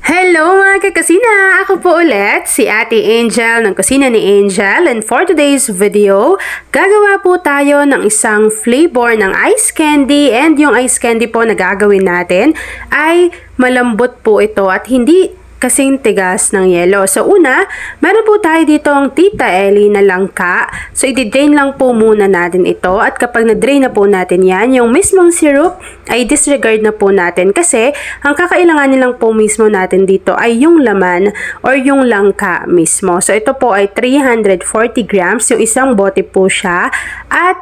Hello mga kakasina! Ako po ulit, si Ate Angel ng Kusina ni Angel, and for today's video, gagawa po tayo ng isang flavor ng ice candy, and yung ice candy po na gagawin natin ay malambot po ito at hindi kasing tigas ng yelo. So una, meron po tayo dito ang Tita Ellie na langka. So i-drain lang po muna natin ito, at kapag na-drain na po natin yan, yung mismong syrup ay disregard na po natin kasi ang kakailanganin lang po mismo natin dito ay yung laman or yung langka mismo. So ito po ay 340 grams, yung isang bote po siya, at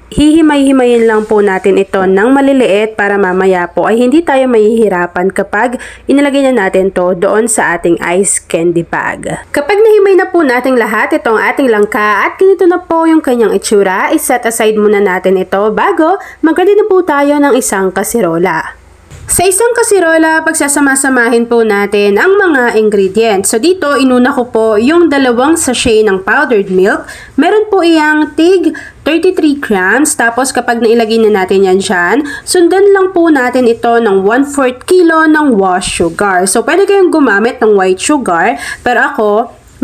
hihimay-himayin lang po natin ito ng maliliit para mamaya po ay hindi tayo mahihirapan kapag inilagay na natin to doon sa ating ice candy bag. Kapag nahimay na po natin lahat itong ating langka at ganito na po yung kanyang itsura, iset aside muna natin ito bago mag-ready na po tayo ng isang kasirola. Sa isang kasirola, pagsasama-samahin po natin ang mga ingredients. So dito, inuna ko po yung 2 sachet ng powdered milk. Meron po iyang tig 33 grams. Tapos kapag nailagay na natin yan dyan, sundan lang po natin ito ng 1/4 kilo ng wash sugar. So pwede kayong gumamit ng white sugar, pero ako,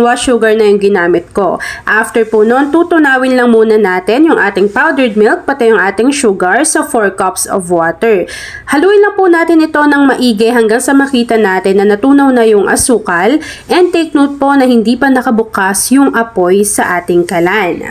wash sugar na yung ginamit ko. After po nun, tutunawin lang muna natin yung ating powdered milk pati yung ating sugar sa 4 cups of water. Haluin lang po natin ito ng maigi hanggang sa makita natin na natunaw na yung asukal, and take note po na hindi pa nakabukas yung apoy sa ating kalan.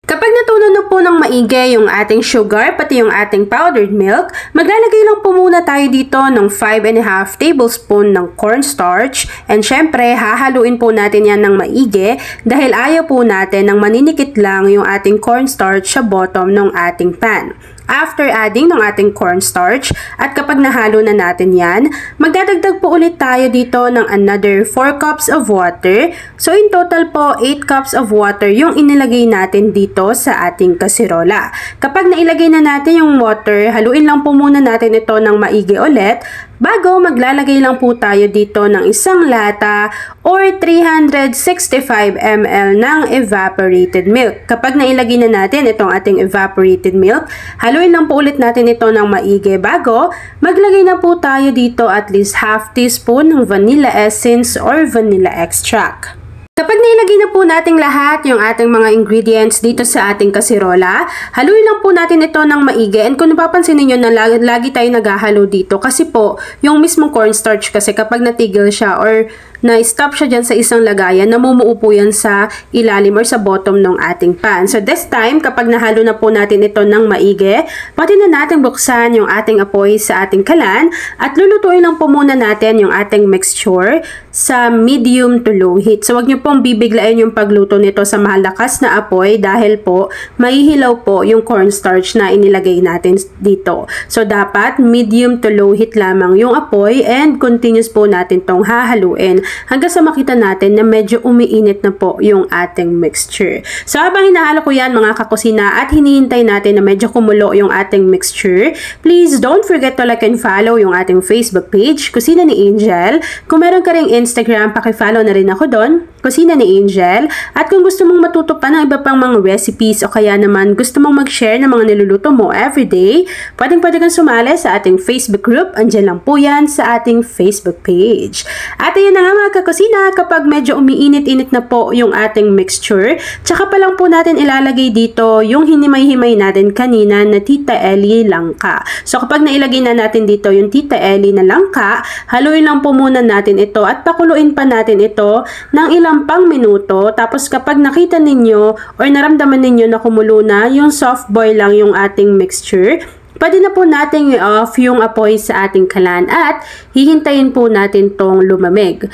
Kapag natunaw na po ng maigi yung ating sugar pati yung ating powdered milk, maglalagay lang po muna tayo dito ng 5½ tablespoon ng cornstarch, and syempre hahaluin po natin yan ng maigi dahil ayaw po natin ng maninikit lang yung ating cornstarch sa bottom ng ating pan. After adding ng ating cornstarch at kapag nahalo na natin yan, magdadagdag po ulit tayo dito ng another 4 cups of water. So in total po, 8 cups of water yung inilagay natin dito sa ating kasirola. Kapag nailagay na natin yung water, haluin lang po muna natin ito ng maigi ulit. Bago, maglalagay lang po tayo dito ng isang lata or 365 ml ng evaporated milk. Kapag nailagay na natin itong ating evaporated milk, haluin lang po ulit natin ito ng maigi. Bago, maglagay na po tayo dito at least ½ teaspoon ng vanilla essence or vanilla extract. Kapag nailagay na po natin lahat yung ating mga ingredients dito sa ating kasirola, haluin lang po natin ito ng maigi. And kung napapansin niyo na lagi tayo naghahalo dito kasi po yung mismong cornstarch kasi kapag natigil siya or na-stop siya dyan sa isang lagayan, namumuo po yan sa ilalim or sa bottom ng ating pan. So this time, kapag nahalo na po natin ito ng maigi, pwede na natin buksan yung ating apoy sa ating kalan at lulutuin lang po muna natin yung ating mixture sa medium to low heat. So wag niyo pong bibiglain yung pagluto nito sa malakas na apoy dahil po mahihilaw po yung cornstarch na inilagay natin dito. So dapat medium to low heat lamang yung apoy, and continuous po natin tong hahaluin hanggang sa makita natin na medyo umiinit na po yung ating mixture. So habang hinahalo ko yan mga kakusina at hinihintay natin na medyo kumulo yung ating mixture, please don't forget to like and follow yung ating Facebook page, Kusina ni Angel. Kung meron ka ring Instagram, pakifollow na rin ako doon, Kusina ni Angel. At kung gusto mong matuto pa ng iba pang mga recipes o kaya naman gusto mong mag-share ng mga niluluto mo everyday, pwede kang sumali sa ating Facebook group. Andyan lang po yan sa ating Facebook page. At ayan na nga mga kakusina, kapag medyo umiinit-init na po yung ating mixture, tsaka pa lang po natin ilalagay dito yung hinimay-himay natin kanina na Tita Ellie langka. So kapag nailagay na natin dito yung Tita Ellie na langka, haluin lang po muna natin ito at pakuluin pa natin ito ng ilang pang minuto. Tapos kapag nakita ninyo or naramdaman ninyo na kumulo na, yung soft boil lang yung ating mixture, pwede na po natin i-off yung apoy sa ating kalan at hihintayin po natin tong lumamig.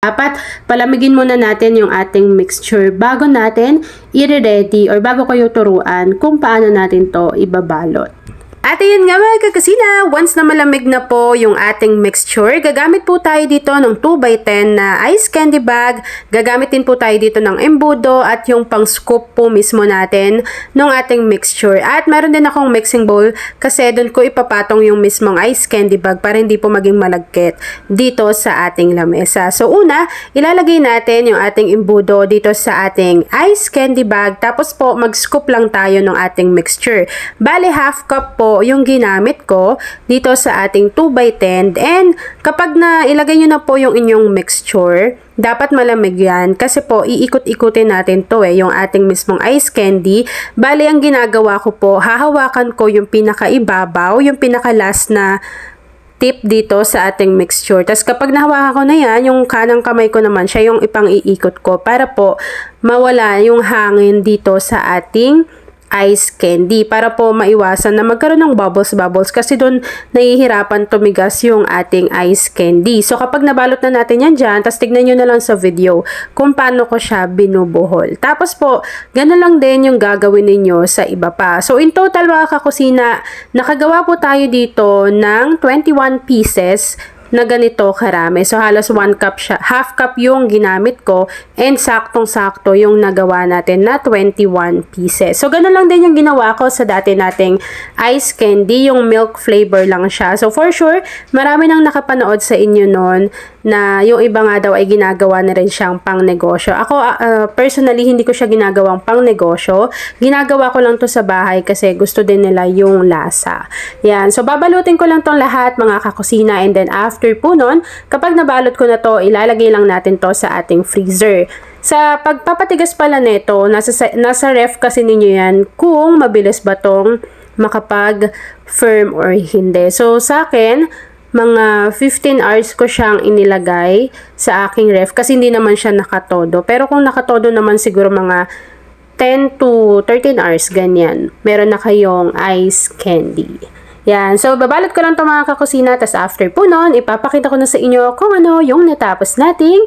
Dapat palamigin muna natin yung ating mixture bago natin i-ready or bago kayo turuan kung paano natin to ibabalot. At ayun nga mga kakasina, once na malamig na po yung ating mixture, gagamit po tayo dito ng 2x10 na ice candy bag. Gagamit din po tayo dito ng embudo at yung pang scoop po mismo natin ng ating mixture. At meron din akong mixing bowl kasi doon ko ipapatong yung mismong ice candy bag para hindi po maging malagkit dito sa ating lamesa. So una, ilalagay natin yung ating embudo dito sa ating ice candy bag. Tapos po mag-scoop lang tayo ng ating mixture. Bale, ½ cup po po yung ginamit ko dito sa ating 2x10. And kapag na ilagay nyo na po yung inyong mixture, dapat malamig yan kasi po iikot-ikutin natin to yung ating mismong ice candy. Bali, ang ginagawa ko po, hahawakan ko yung pinakaibabaw, yung pinaka-last na tip dito sa ating mixture. Tapos kapag nahawakan ko na yan, yung kanang kamay ko naman, siya yung ipang-iikot ko para po mawala yung hangin dito sa ating ice candy para po maiwasan na magkaroon ng bubbles kasi doon nahihirapan tumigas yung ating ice candy. So kapag nabalot na natin yan dyan, tapos tignan nyo na lang sa video kung paano ko siya binubuhol. Tapos po, gano'n lang din yung gagawin ninyo sa iba pa. So in total mga kakusina, nakagawa po tayo dito ng 21 pieces na ganito karami. So, halos 1 cup siya. Half cup yung ginamit ko and saktong-sakto yung nagawa natin na 21 pieces. So, ganun lang din yung ginawa ko sa dati nating ice candy. Yung milk flavor lang siya. So, for sure, marami nang nakapanood sa inyo nun na yung iba nga daw ay ginagawa na rin siyang pang negosyo. Ako, personally, hindi ko siya ginagawang pang negosyo. Ginagawa ko lang to sa bahay kasi gusto din nila yung lasa. Yan. So, babalutin ko lang tong lahat mga kakusina and then after po nun, kapag nabalot ko na to, ilalagay lang natin to sa ating freezer. Sa pagpapatigas pala nito, nasa ref kasi ninyo yan kung mabilis ba tong makapag-firm or hindi. So, sa akin, mga 15 hours ko siyang inilagay sa aking ref kasi hindi naman siya nakatodo. Pero kung nakatodo naman siguro mga 10 to 13 hours, ganyan. Meron na kayong ice candy. Yan. So, babalot ko lang ito mga kakusina. Tapos after po nun, ipapakita ko na sa inyo kung ano yung natapos nating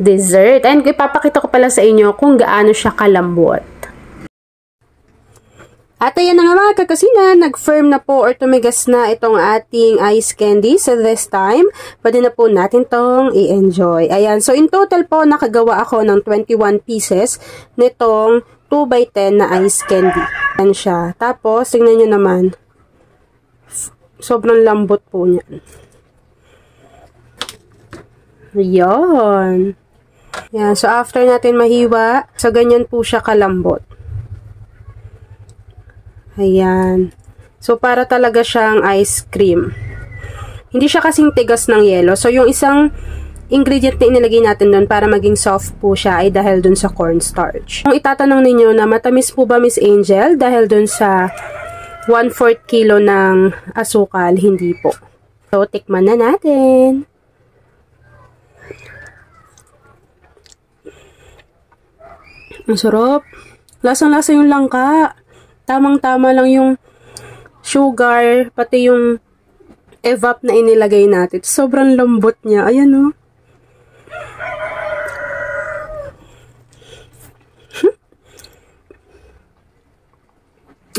dessert. And ipapakita ko pala sa inyo kung gaano siya kalambot. At ayan na nga mga kakusina, nag-firm na po or tumigas na itong ating ice candy. So this time, pwede na po natin tong i-enjoy. Ayan, so in total po, nakagawa ako ng 21 pieces nitong 2x10 na ice candy. Ayan siya. Tapos, tingnan nyo naman, sobrang lambot po niyan. Ayan. Ayan, so after natin mahiwa, so ganyan po siya kalambot. Ayan. So, para talaga siyang ice cream. Hindi siya kasing tigas ng yelo. So, yung isang ingredient na inilagay natin doon para maging soft po siya ay dahil doon sa cornstarch. Kung itatanong ninyo na matamis po ba Miss Angel dahil doon sa 1/4 kilo ng asukal, hindi po. So, tikman na natin. Ang sarap. Lasang-lasa yung langka. Tamang-tama lang yung sugar, pati yung evap na inilagay natin. Sobrang lambot niya. Ayan o.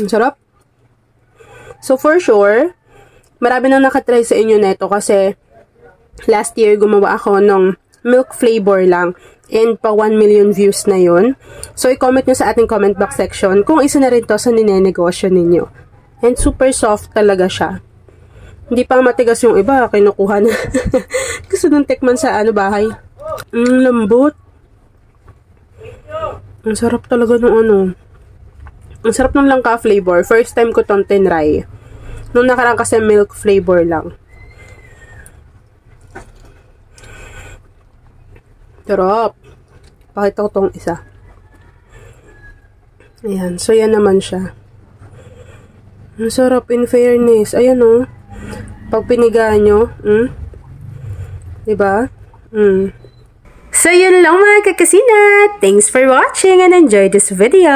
Ang sarap. So, for sure, marami nang nakatry sa inyo neto kasi last year gumawa ako ng milk flavor lang. And pa 1 million views na yun. So, i-comment nyo sa ating comment box section kung isa na rin to sa ninenegosyo ninyo. And super soft talaga siya. Hindi pa matigas yung iba. Kinukuha na. Gusto nung tikman sa bahay. Lambot. Ang sarap talaga ng Ang sarap ng langka flavor. First time ko tong tinry. Nung nakaraan kasi milk flavor lang. Sarap. Pakita ko tong isa. Ayan. So, yan naman siya. Ang sarap in fairness. Ayan o. Pag pinigaan nyo. Diba? So, yun lang mga kakasina. Thanks for watching and enjoy this video.